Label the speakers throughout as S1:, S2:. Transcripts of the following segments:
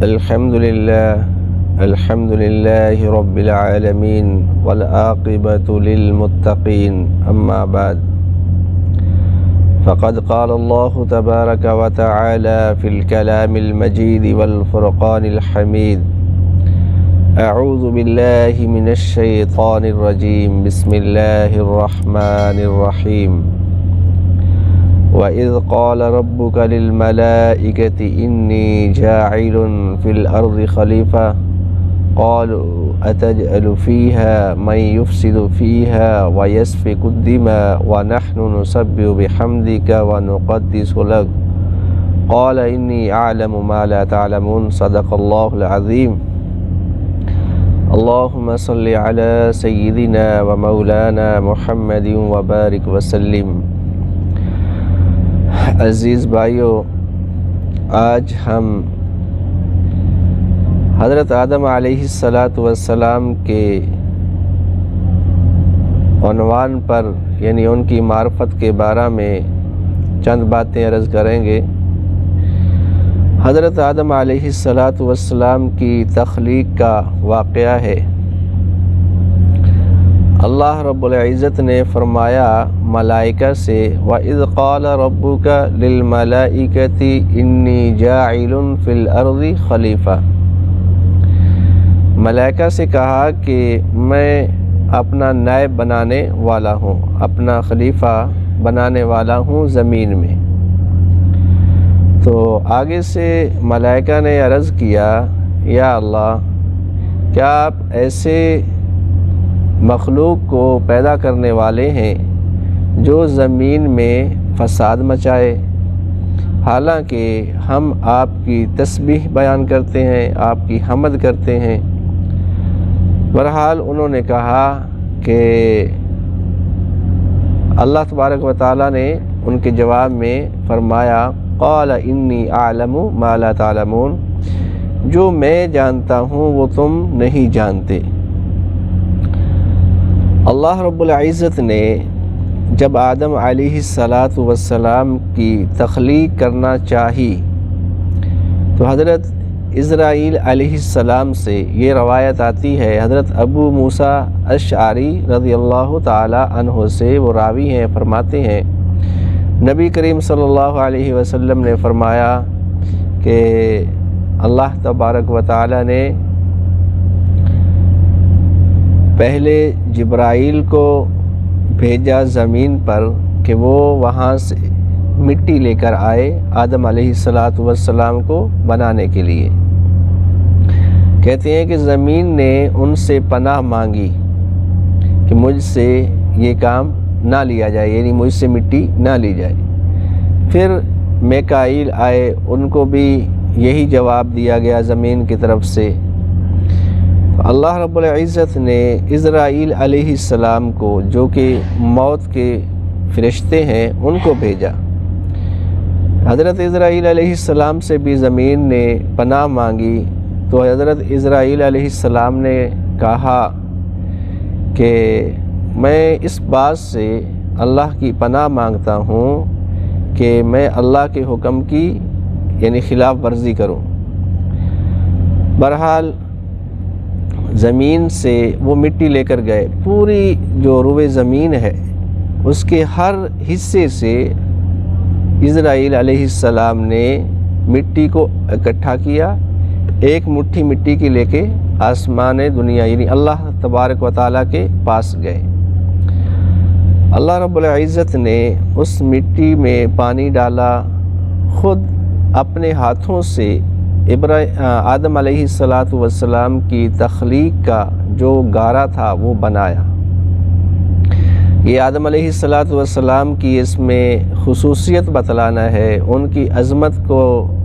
S1: الحمد لله رب العالمين والعاقبة للمتقين أما بعد فقد قال الله تبارك وتعالى في الكلام المجيد والفرقان الحميد أعوذ بالله من الشيطان الرجيم بسم الله الرحمن الرحيم وَإِذْ قَالَ رَبُّكَ لِلْمَلَائِكَةِ إِنِّي جَاعِلٌ فِي الْأَرْضِ خَلِيفَةً قَالُوا أَتَجْعَلُ فِيهَا مَن يُفْسِدُ فِيهَا وَيَسْفِكُ الدِّمَاءَ وَنَحْنُ نُسَبِّحُ بِحَمْدِكَ وَنُقَدِّسُ لَكَ قَالَ إِنِّي أَعْلَمُ مَا لَا تَعْلَمُونَ صدق الله العظيم اللهم صل على سيدنا ومولانا محمد وبارك وسلم۔ عزیز بھائیو، آج ہم حضرت آدم علیہ السلام کے عنوان پر یعنی ان کی معرفت کے بارے میں چند باتیں عرض کریں گے۔ حضرت آدم علیہ السلام کی تخلیق کا واقعہ ہے۔ اللہ رب العزت نے فرمایا ملائکہ سے وَإِذْ قَالَ رَبُّكَ لِلْمَلَائِكَةِ إِنِّي جَاعِلٌ فِي الْأَرْضِ خَلِيفَةً۔ ملائکہ سے کہا کہ میں اپنا نائب بنانے والا ہوں، اپنا خلیفہ بنانے والا ہوں زمین میں۔ تو آگے سے ملائکہ نے عرض کیا یا اللہ، کیا آپ ایسے مخلوق کو پیدا کرنے والے ہیں جو زمین میں فساد مچائے؟ حالانکہ ہم آپ کی تسبیح بیان کرتے ہیں، آپ کی حمد کرتے ہیں۔ بہرحال انہوں نے کہا کہ اللہ تبارک و تعالیٰ نے ان کے جواب میں فرمایا قال انی اعلم ما لا تعلمون، جو میں جانتا ہوں وہ تم نہیں جانتے۔ اللہ رب العزت نے جب آدم علیہ السلام کی تخلیق کرنا چاہی تو حضرت اسرائیل علیہ السلام سے یہ روایت آتی ہے، حضرت ابو موسیٰ اشعری رضی اللہ تعالی عنہ سے وہ راوی ہیں، فرماتے ہیں نبی کریم صلی اللہ علیہ وسلم نے فرمایا کہ اللہ تبارک و تعالی نے پہلے جبرائیل کو بھیجا زمین پر کہ وہ وہاں سے مٹی لے کر آئے آدم علیہ السلام کو بنانے کے لیے۔ کہتے ہیں کہ زمین نے ان سے پناہ مانگی کہ مجھ سے یہ کام نہ لیا جائے، یعنی مجھ سے مٹی نہ لی جائے۔ پھر میکائیل آئے، ان کو بھی یہی جواب دیا گیا زمین کی طرف سے۔ اللہ رب العزت نے اسرائیل علیہ السلام کو جو کہ موت کے فرشتے ہیں ان کو بھیجا۔ حضرت اسرائیل علیہ السلام سے بھی زمین نے پناہ مانگی تو حضرت اسرائیل علیہ السلام نے کہا کہ میں اس بات سے اللہ کی پناہ مانگتا ہوں کہ میں اللہ کے حکم کی یعنی خلاف ورزی کروں۔ بہرحال زمین سے وہ مٹی لے کر گئے، پوری جو روئے زمین ہے اس کے ہر حصے سے اسرائیل علیہ السلام نے مٹی کو اکٹھا کیا، ایک مٹھی مٹی کی لے کے آسمان دنیا یعنی اللہ تبارک و تعالیٰ کے پاس گئے۔ اللہ رب العزت نے اس مٹی میں پانی ڈالا، خود اپنے ہاتھوں سے آدم علیہ السلام کی تخلیق کا جو گارا تھا وہ بنایا۔ یہ آدم علیہ السلام کی اس میں خصوصیت بتلانا ہے، ان کی عظمت کو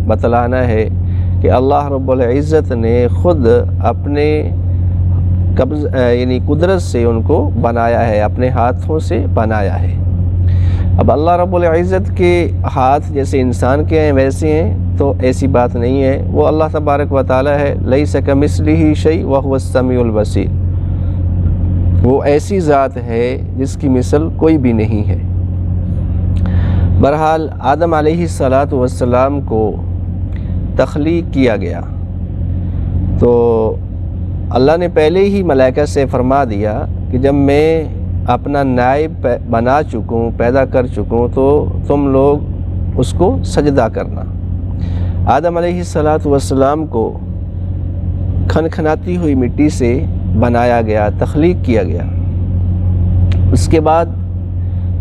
S1: بتلانا ہے کہ اللہ رب العزت نے خود اپنے یعنی قدرت سے ان کو بنایا ہے، اپنے ہاتھوں سے بنایا ہے۔ اب اللہ رب العزت کے ہاتھ جیسے انسان کے ہیں ویسے ہیں تو ایسی بات نہیں ہے، وہ اللہ تبارک و تعالی ہے، لیس کمثلہ شیء وہو السمیع البصیر، وہ ایسی ذات ہے جس کی مثل کوئی بھی نہیں ہے۔ بہرحال آدم علیہ السلام کو تخلیق کیا گیا، تو اللہ نے پہلے ہی ملائکہ سے فرما دیا کہ جب میں اپنا نائب بنا چکوں، پیدا کر چکوں، تو تم لوگ اس کو سجدہ کرنا۔ آدم علیہ السلام کو کھنکھناتی ہوئی مٹی سے بنایا گیا، تخلیق کیا گیا۔ اس کے بعد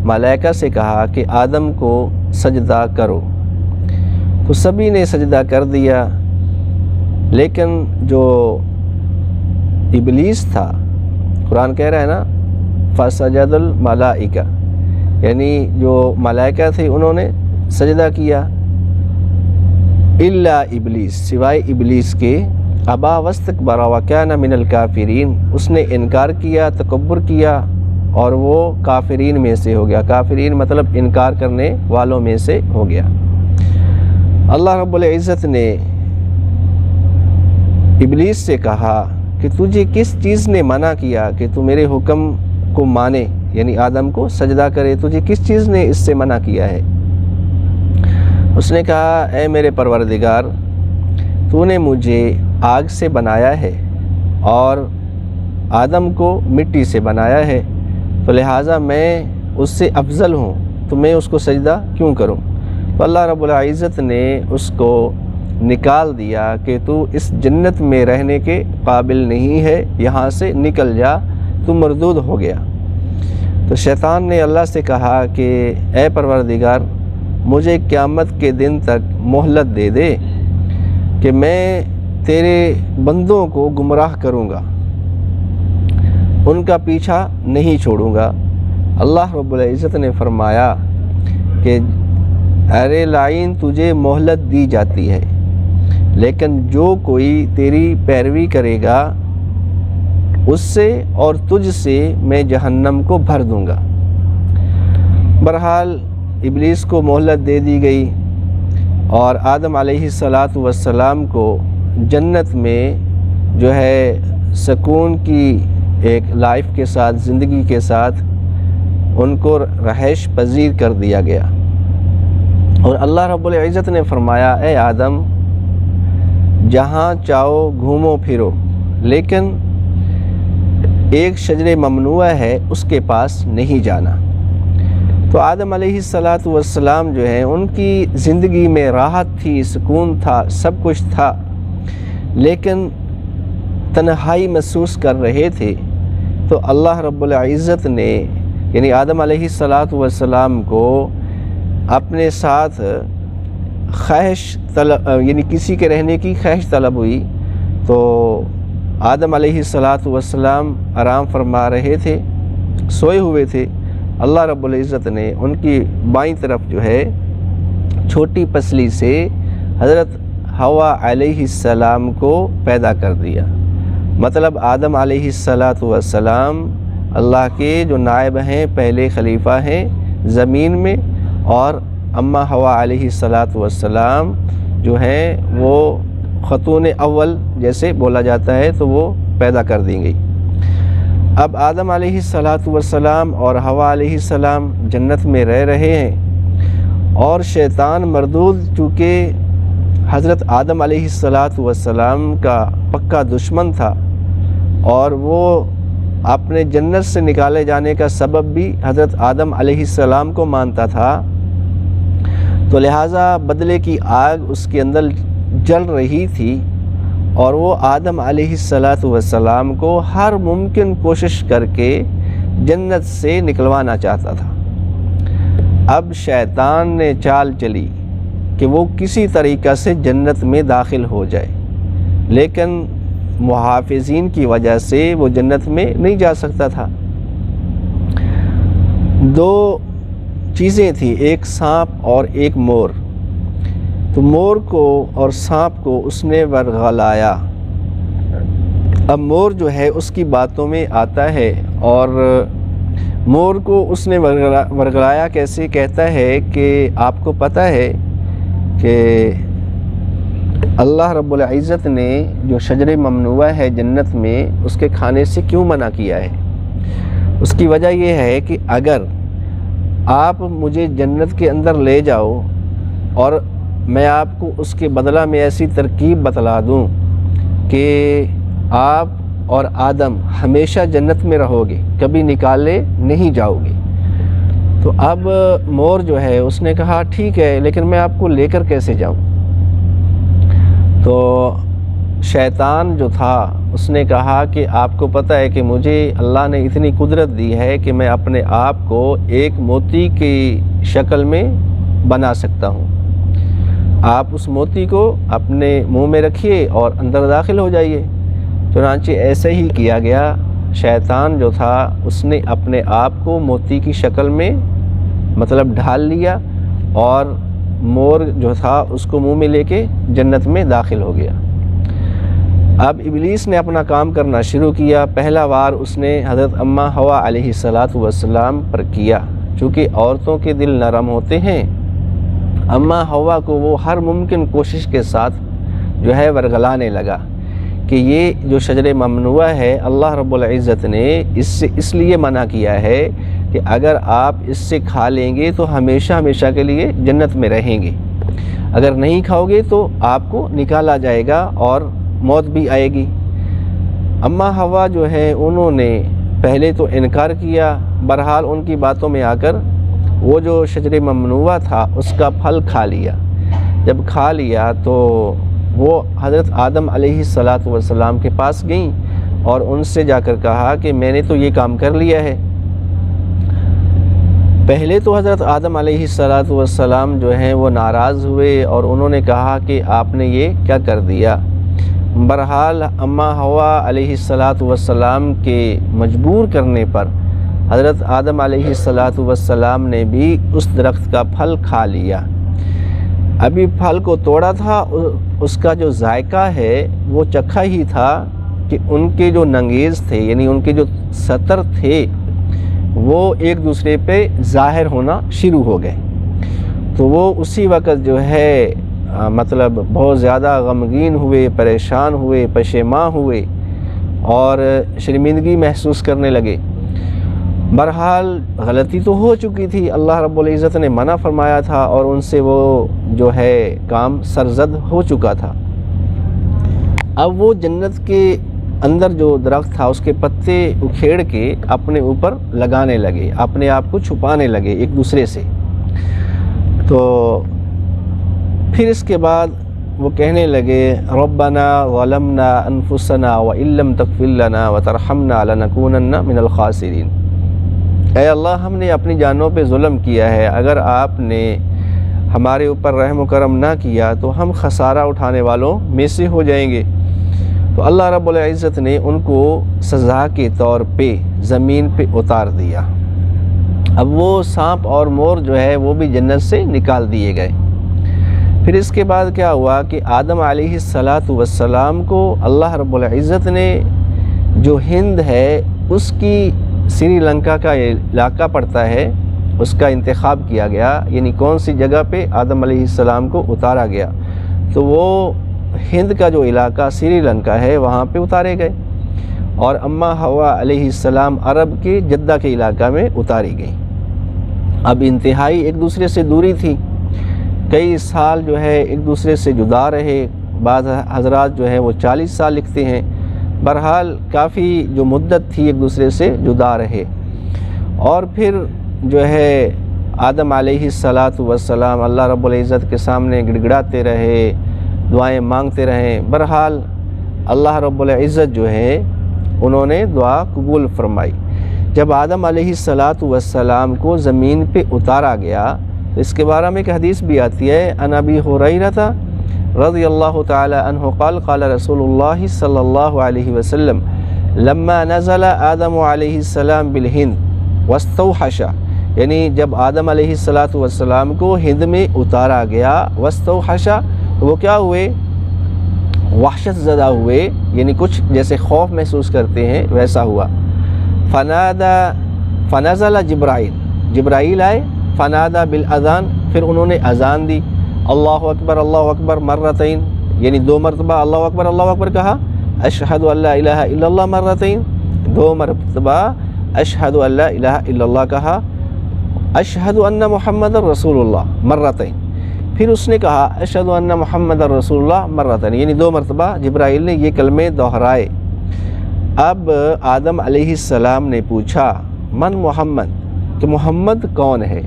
S1: ملائکہ سے کہا کہ آدم کو سجدہ کرو، تو سبھی نے سجدہ کر دیا، لیکن جو ابلیس تھا، قرآن کہہ رہا ہے نا فسجد الملائکہ، یعنی جو ملائکہ تھے انہوں نے سجدہ کیا، الا ابلیس، سوائے ابلیس کے، ابا واستکبر وکان من الکافرین، اس نے انکار کیا، تکبر کیا، اور وہ کافرین میں سے ہو گیا۔ کافرین مطلب انکار کرنے والوں میں سے ہو گیا۔ اللہ رب العزت نے ابلیس سے کہا کہ تجھے کس چیز نے منع کیا کہ تو میرے حکم کو مانے، یعنی آدم کو سجدہ کرے، تجھے کس چیز نے اس سے منع کیا ہے؟ اس نے کہا اے میرے پروردگار، تو نے مجھے آگ سے بنایا ہے اور آدم کو مٹی سے بنایا ہے، تو لہٰذا میں اس سے افضل ہوں، تو میں اس کو سجدہ کیوں کروں؟ تو اللہ رب العزت نے اس کو نکال دیا کہ تو اس جنت میں رہنے کے قابل نہیں ہے، یہاں سے نکل جا، تو مردود ہو گیا۔ تو شیطان نے اللہ سے کہا کہ اے پروردگار، مجھے قیامت کے دن تک مہلت دے دے کہ میں تیرے بندوں کو گمراہ کروں گا، ان کا پیچھا نہیں چھوڑوں گا۔ اللہ رب العزت نے فرمایا کہ ارے لعین، تجھے مہلت دی جاتی ہے، لیکن جو کوئی تیری پیروی کرے گا اس سے اور تجھ سے میں جہنم کو بھر دوں گا۔ بہرحال ابلیس کو مہلت دے دی گئی اور آدم علیہ السلام کو جنت میں جو ہے سکون کی ایک لائف کے ساتھ، زندگی کے ساتھ ان کو رہائش پذیر کر دیا گیا۔ اور اللہ رب العزت نے فرمایا اے آدم، جہاں چاہو گھومو پھرو، لیکن ایک شجر ممنوع ہے، اس کے پاس نہیں جانا۔ تو آدم علیہ السلام جو ہیں ان کی زندگی میں راحت تھی، سکون تھا، سب کچھ تھا، لیکن تنہائی محسوس کر رہے تھے۔ تو اللہ رب العزت نے یعنی آدم علیہ السلام کو اپنے ساتھ خواہش طلب، یعنی کسی کے رہنے کی خواہش طلب ہوئی، تو آدم علیہ السلام آرام فرما رہے تھے، سوئے ہوئے تھے۔ اللہ رب العزت نے ان کی بائیں طرف جو ہے چھوٹی پسلی سے حضرت حوا علیہ السلام کو پیدا کر دیا۔ مطلب آدم علیہ السلام اللہ کے جو نائب ہیں، پہلے خلیفہ ہیں زمین میں، اور اماں حوا علیہ السلام جو ہیں وہ خاتون اول جیسے بولا جاتا ہے، تو وہ پیدا کر دی گئی۔ اب آدم علیہ السلام اور حوا علیہ السلام جنت میں رہ رہے ہیں، اور شیطان مردود چونکہ حضرت آدم علیہ السلام کا پکا دشمن تھا، اور وہ اپنے جنت سے نکالے جانے کا سبب بھی حضرت آدم علیہ السلام کو مانتا تھا، تو لہٰذا بدلے کی آگ اس کے اندر جل رہی تھی، اور وہ آدم علیہ السلام کو ہر ممکن کوشش کر کے جنت سے نکلوانا چاہتا تھا۔ اب شیطان نے چال چلی کہ وہ کسی طریقہ سے جنت میں داخل ہو جائے، لیکن محافظین کی وجہ سے وہ جنت میں نہیں جا سکتا تھا۔ دو چیزیں تھیں، ایک سانپ اور ایک مور۔ تو مور کو اور سانپ کو اس نے ورغلایا۔ اب مور جو ہے اس کی باتوں میں آتا ہے، اور مور کو اس نے ورغلایا کیسے؟ کہتا ہے کہ آپ کو پتہ ہے کہ اللہ رب العزت نے جو شجر ممنوع ہے جنت میں، اس کے کھانے سے کیوں منع کیا ہے؟ اس کی وجہ یہ ہے کہ اگر آپ مجھے جنت کے اندر لے جاؤ اور میں آپ کو اس کے بدلہ میں ایسی ترکیب بتلا دوں کہ آپ اور آدم ہمیشہ جنت میں رہو گے، کبھی نکالے نہیں جاؤ گے۔ تو اب مور جو ہے اس نے کہا ٹھیک ہے، لیکن میں آپ کو لے کر کیسے جاؤں؟ تو شیطان جو تھا اس نے کہا کہ آپ کو پتہ ہے کہ مجھے اللہ نے اتنی قدرت دی ہے کہ میں اپنے آپ کو ایک موتی کی شکل میں بنا سکتا ہوں، آپ اس موتی کو اپنے منہ میں رکھیے اور اندر داخل ہو جائیے۔ چنانچہ ایسے ہی کیا گیا، شیطان جو تھا اس نے اپنے آپ کو موتی کی شکل میں مطلب ڈھال لیا اور مور جو تھا اس کو منہ میں لے کے جنت میں داخل ہو گیا۔ اب ابلیس نے اپنا کام کرنا شروع کیا۔ پہلا وار اس نے حضرت اماں حوا علیہ السلام پر کیا، چونکہ عورتوں کے دل نرم ہوتے ہیں۔ اماں حوا کو وہ ہر ممکن کوشش کے ساتھ جو ہے ورگلانے لگا کہ یہ جو شجر ممنوع ہے اللہ رب العزت نے اس لیے منع کیا ہے کہ اگر آپ اس سے کھا لیں گے تو ہمیشہ ہمیشہ کے لیے جنت میں رہیں گے، اگر نہیں کھاؤ گے تو آپ کو نکالا جائے گا اور موت بھی آئے گی۔ اماں حوا جو ہے انہوں نے پہلے تو انکار کیا، بہرحال ان کی باتوں میں آ کر وہ جو شجر ممنوع تھا اس کا پھل کھا لیا۔ جب کھا لیا تو وہ حضرت آدم علیہ السلام کے پاس گئیں اور ان سے جا کر کہا کہ میں نے تو یہ کام کر لیا ہے۔ پہلے تو حضرت آدم علیہ السلام جو ہیں وہ ناراض ہوئے اور انہوں نے کہا کہ آپ نے یہ کیا کر دیا۔ بہرحال اماں حوا علیہ السلام کے مجبور کرنے پر حضرت آدم علیہ السلام نے بھی اس درخت کا پھل کھا لیا۔ ابھی پھل کو توڑا تھا، اس کا جو ذائقہ ہے وہ چکھا ہی تھا کہ ان کے جو ننگیز تھے، یعنی ان کے جو سطر تھے وہ ایک دوسرے پہ ظاہر ہونا شروع ہو گئے۔ تو وہ اسی وقت جو ہے مطلب بہت زیادہ غمگین ہوئے، پریشان ہوئے، پشیماں ہوئے اور شرمندگی محسوس کرنے لگے۔ بہرحال غلطی تو ہو چکی تھی، اللہ رب العزت نے منع فرمایا تھا اور ان سے وہ جو ہے کام سرزد ہو چکا تھا۔ اب وہ جنت کے اندر جو درخت تھا اس کے پتے اکھیڑ کے اپنے اوپر لگانے لگے، اپنے آپ کو چھپانے لگے ایک دوسرے سے۔ تو پھر اس کے بعد وہ کہنے لگے ربنا ظلمنا انفسنا وان لم تغفر لنا وترحمنا لنکونن من الخاسرین، اے اللہ ہم نے اپنی جانوں پہ ظلم کیا ہے، اگر آپ نے ہمارے اوپر رحم و کرم نہ کیا تو ہم خسارہ اٹھانے والوں میں سے ہو جائیں گے۔ تو اللہ رب العزت نے ان کو سزا کے طور پہ زمین پہ اتار دیا۔ اب وہ سانپ اور مور جو ہے وہ بھی جنت سے نکال دیے گئے۔ پھر اس کے بعد کیا ہوا کہ آدم علیہ السلام کو اللہ رب العزت نے جو ہند ہے اس کی سری لنکا کا علاقہ پڑتا ہے اس کا انتخاب کیا گیا، یعنی کون سی جگہ پہ آدم علیہ السلام کو اتارا گیا، تو وہ ہند کا جو علاقہ سری لنکا ہے وہاں پہ اتارے گئے، اور اماں حوا علیہ السلام عرب کے جدہ کے علاقہ میں اتاری گئی۔ اب انتہائی ایک دوسرے سے دوری تھی، کئی سال جو ہے ایک دوسرے سے جدا رہے، بعض حضرات جو ہے وہ 40 سال لکھتے ہیں، بہرحال کافی جو مدت تھی ایک دوسرے سے جدا رہے، اور پھر جو ہے آدم علیہ السلام اللہ رب العزت کے سامنے گڑ گڑاتے رہے، دعائیں مانگتے رہے، بہرحال اللہ رب العزت جو ہے انہوں نے دعا قبول فرمائی۔ جب آدم علیہ السلام کو زمین پہ اتارا گیا تو اس کے بارے میں ایک حدیث بھی آتی ہے، عن ابی ہریرہ رضی اللہ تعالی عنہ قال قال رسول اللہ صلی اللہ علیہ وسلم لما نزل آدم علیہ السلام بالہند واستوحش، یعنی جب آدم علیہ السلام کو ہند میں اتارا گیا، واستوحش وہ کیا ہوئے؟ وحشت زدہ ہوئے، یعنی کچھ جیسے خوف محسوس کرتے ہیں ویسا ہوا۔ فنزل جبرائیل آئے، فنادا بالاذان، پھر انہوں نے اذان دی، اللہ اکبر مرتین، یعنی 2 مرتبہ اللہ اکبر کہا، اشہد ان لا الہ الا اللہ مرتین، 2 مرتبہ اشہد ان لا الہ الا اللہ کہا، اشہد ان محمد رسول اللہ مرتین، پھر اس نے کہا اشہد ان محمد رسول اللہ مرتين، یعنی 2 مرتبہ جبرائیل نے یہ کلمے دہرائے۔ اب آدم علیہ السلام نے پوچھا من محمد، کہ محمد کون ہے؟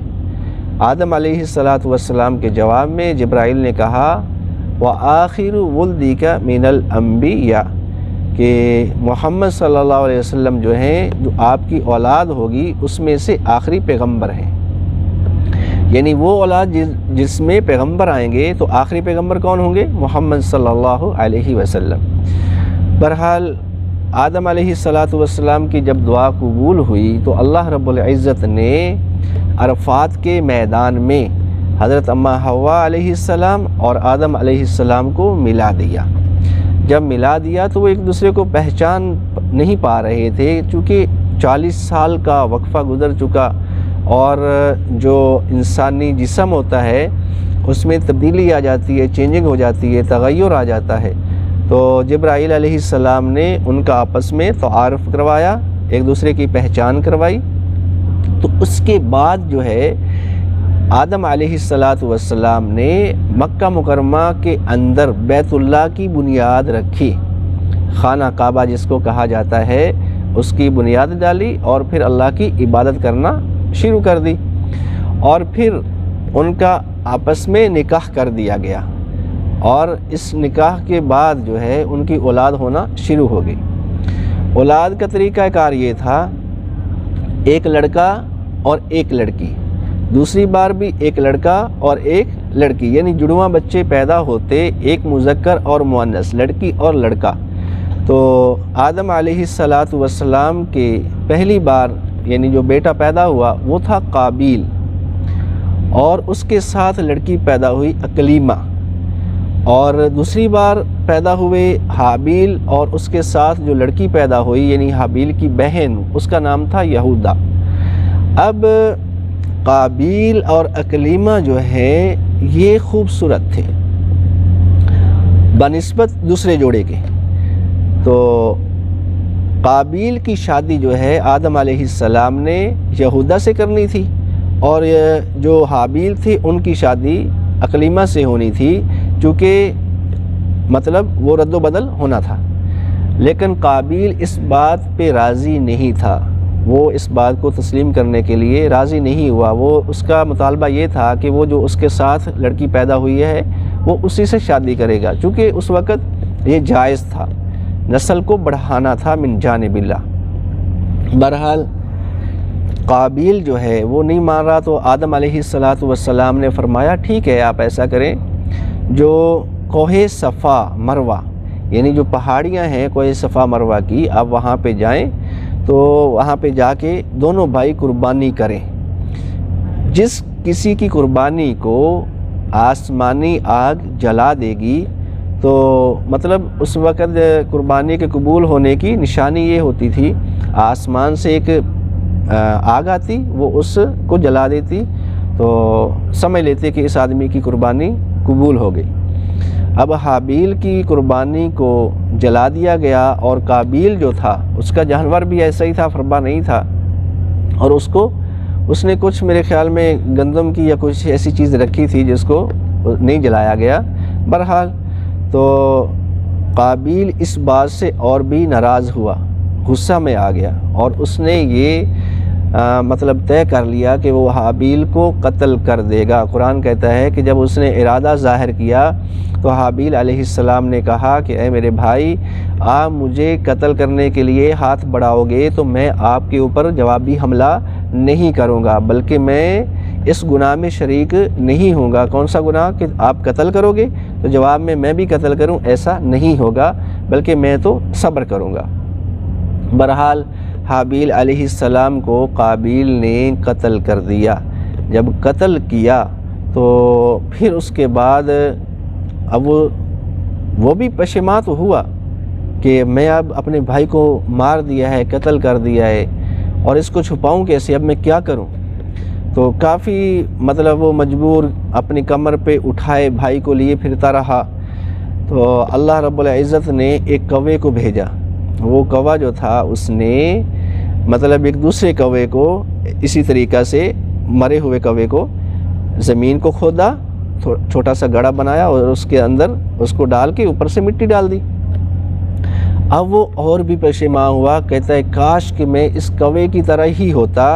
S1: آدم علیہ السلام کے جواب میں جبرائیل نے کہا وآخر ولدک من الانبیاء، کہ محمد صلی اللہ علیہ وسلم جو ہیں، جو آپ کی اولاد ہوگی اس میں سے آخری پیغمبر ہیں، یعنی وہ اولاد جس میں پیغمبر آئیں گے تو آخری پیغمبر کون ہوں گے؟ محمد صلی اللہ علیہ وسلم۔ بہرحال آدم علیہ السلام کی جب دعا قبول ہوئی تو اللہ رب العزت نے عرفات کے میدان میں حضرت اماں حوا علیہ السلام اور آدم علیہ السلام کو ملا دیا۔ جب ملا دیا تو وہ ایک دوسرے کو پہچان نہیں پا رہے تھے، چونکہ 40 سال کا وقفہ گزر چکا اور جو انسانی جسم ہوتا ہے اس میں تبدیلی آ جاتی ہے، چینجنگ ہو جاتی ہے، تغیر آ جاتا ہے۔ تو جبرائیل علیہ السلام نے ان کا آپس میں تعارف کروایا، ایک دوسرے کی پہچان کروائی۔ تو اس کے بعد جو ہے آدم علیہ السلام نے مکہ مکرمہ کے اندر بیت اللہ کی بنیاد رکھی، خانہ کعبہ جس کو کہا جاتا ہے، اس کی بنیاد ڈالی اور پھر اللہ کی عبادت کرنا شروع کر دی، اور پھر ان کا آپس میں نکاح کر دیا گیا، اور اس نکاح کے بعد جو ہے ان کی اولاد ہونا شروع ہو گئی۔ اولاد کا طریقہ کار یہ تھا، ایک لڑکا اور ایک لڑکی، دوسری بار بھی ایک لڑکا اور ایک لڑکی، یعنی جڑواں بچے پیدا ہوتے، ایک مذکر اور مؤنث، لڑکی اور لڑکا۔ تو آدم علیہ السلام کے پہلی بار یعنی جو بیٹا پیدا ہوا وہ تھا قابیل، اور اس کے ساتھ لڑکی پیدا ہوئی اکلیمہ، اور دوسری بار پیدا ہوئے حابیل، اور اس کے ساتھ جو لڑکی پیدا ہوئی یعنی حابیل کی بہن، اس کا نام تھا یہودا۔ اب قابیل اور اکلیمہ جو ہے یہ خوبصورت تھے بنسبت دوسرے جوڑے کے، تو قابیل کی شادی جو ہے آدم علیہ السلام نے یہودا سے کرنی تھی، اور جو حابیل تھے ان کی شادی اکلیمہ سے ہونی تھی، چونکہ مطلب وہ رد و بدل ہونا تھا۔ لیکن قابیل اس بات پہ راضی نہیں تھا، وہ اس بات کو تسلیم کرنے کے لیے راضی نہیں ہوا۔ وہ اس کا مطالبہ یہ تھا کہ وہ جو اس کے ساتھ لڑکی پیدا ہوئی ہے وہ اسی سے شادی کرے گا، چونکہ اس وقت یہ جائز تھا، نسل کو بڑھانا تھا من جانب اللہ۔ بہرحال قابیل جو ہے وہ نہیں مان رہا، تو آدم علیہ السلام نے فرمایا ٹھیک ہے آپ ایسا کریں، جو کوہ صفا مروہ یعنی جو پہاڑیاں ہیں کوہ صفا مروہ کی، آپ وہاں پہ جائیں، تو وہاں پہ جا کے دونوں بھائی قربانی کریں۔ جس کسی کی قربانی کو آسمانی آگ جلا دے گی تو مطلب اس وقت قربانی کے قبول ہونے کی نشانی یہ ہوتی تھی، آسمان سے ایک آگ آتی، وہ اس کو جلا دیتی، تو سمجھ لیتے کہ اس آدمی کی قربانی قبول ہو گئی۔ اب حابیل کی قربانی کو جلا دیا گیا، اور قابیل جو تھا اس کا جانور بھی ایسا ہی تھا، فربا نہیں تھا، اور اس نے کچھ میرے خیال میں گندم کی یا کچھ ایسی چیز رکھی تھی جس کو نہیں جلایا گیا۔ بہرحال تو قابیل اس بات سے اور بھی ناراض ہوا، غصہ میں آ گیا، اور اس نے یہ مطلب طے کر لیا کہ وہ حابیل کو قتل کر دے گا۔ قرآن کہتا ہے کہ جب اس نے ارادہ ظاہر کیا تو حابیل علیہ السلام نے کہا کہ اے میرے بھائی، آپ مجھے قتل کرنے کے لیے ہاتھ بڑھاؤ گے تو میں آپ کے اوپر جوابی حملہ نہیں کروں گا، بلکہ میں اس گناہ میں شریک نہیں ہوں گا۔ کون سا گناہ؟ کہ آپ قتل کرو گے تو جواب میں بھی قتل کروں، ایسا نہیں ہوگا، بلکہ میں تو صبر کروں گا۔ بہرحال حابیل علیہ السلام کو قابیل نے قتل کر دیا۔ جب قتل کیا تو پھر اس کے بعد اب وہ بھی پشیمان ہوا کہ میں اب اپنے بھائی کو مار دیا ہے، قتل کر دیا ہے، اور اس کو چھپاؤں کیسے، اب میں کیا کروں؟ تو کافی مطلب وہ مجبور اپنی کمر پہ اٹھائے بھائی کو لیے پھرتا رہا۔ تو اللہ رب العزت نے ایک کوے کو بھیجا، وہ کوا جو تھا اس نے مطلب ایک دوسرے کوے کو اسی طریقہ سے مرے ہوئے کوے کو زمین کو کھودا، چھوٹا سا گڑھا بنایا اور اس کے اندر اس کو ڈال کے اوپر سے مٹی ڈال دی۔ اب وہ اور بھی پشیمان ہوا، کہتا ہے کاش کہ میں اس کوے کی طرح ہی ہوتا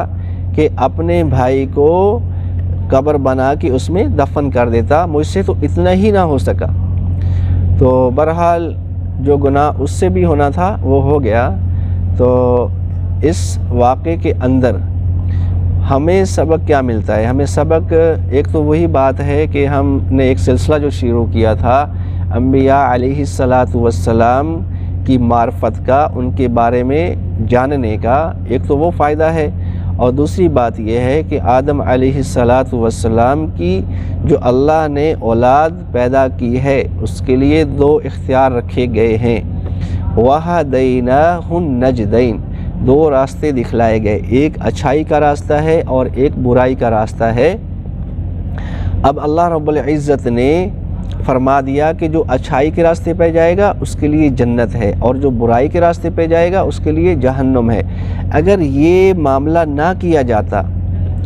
S1: کہ اپنے بھائی کو قبر بنا کے اس میں دفن کر دیتا، مجھ سے تو اتنا ہی نہ ہو سکا۔ تو بہرحال جو گناہ اس سے بھی ہونا تھا وہ ہو گیا۔ تو اس واقعے کے اندر ہمیں سبق کیا ملتا ہے؟ ہمیں سبق ایک تو وہی بات ہے کہ ہم نے ایک سلسلہ جو شروع کیا تھا انبیاء علیہ السلام کی معرفت کا، ان کے بارے میں جاننے کا، ایک تو وہ فائدہ ہے، اور دوسری بات یہ ہے کہ آدم علیہ السلام کی جو اللہ نے اولاد پیدا کی ہے اس کے لیے دو اختیار رکھے گئے ہیں، وَهَدَيْنَاهُ النَّجْدَيْنِ، دو راستے دکھلائے گئے، ایک اچھائی کا راستہ ہے اور ایک برائی کا راستہ ہے۔ اب اللہ رب العزت نے فرما دیا کہ جو اچھائی کے راستے پہ جائے گا اس کے لیے جنت ہے، اور جو برائی کے راستے پہ جائے گا اس کے لیے جہنم ہے۔ اگر یہ معاملہ نہ کیا جاتا،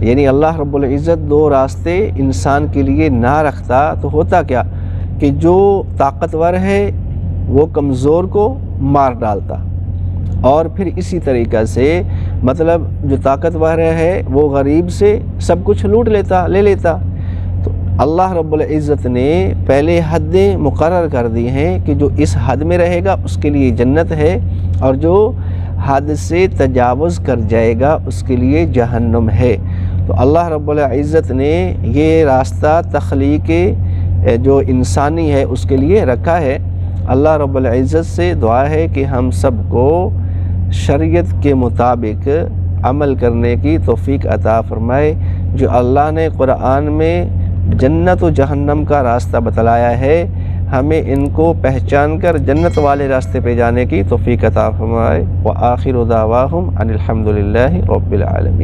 S1: یعنی اللہ رب العزت دو راستے انسان کے لیے نہ رکھتا، تو ہوتا کیا کہ جو طاقتور ہے وہ کمزور کو مار ڈالتا، اور پھر اسی طریقہ سے مطلب جو طاقتور ہے وہ غریب سے سب کچھ لے لیتا۔ تو اللہ رب العزت نے پہلے حدیں مقرر کر دی ہیں کہ جو اس حد میں رہے گا اس کے لیے جنت ہے، اور جو حد سے تجاوز کر جائے گا اس کے لیے جہنم ہے۔ تو اللہ رب العزت نے یہ راستہ تخلیق جو انسانی ہے اس کے لیے رکھا ہے۔ اللہ رب العزت سے دعا ہے کہ ہم سب کو شریعت کے مطابق عمل کرنے کی توفیق عطا فرمائے۔ جو اللہ نے قرآن میں جنت و جہنم کا راستہ بتلایا ہے، ہمیں ان کو پہچان کر جنت والے راستے پہ جانے کی توفیق عطا فرمائے۔ وآخر دعواہم ان الحمد للہ رب العالمین۔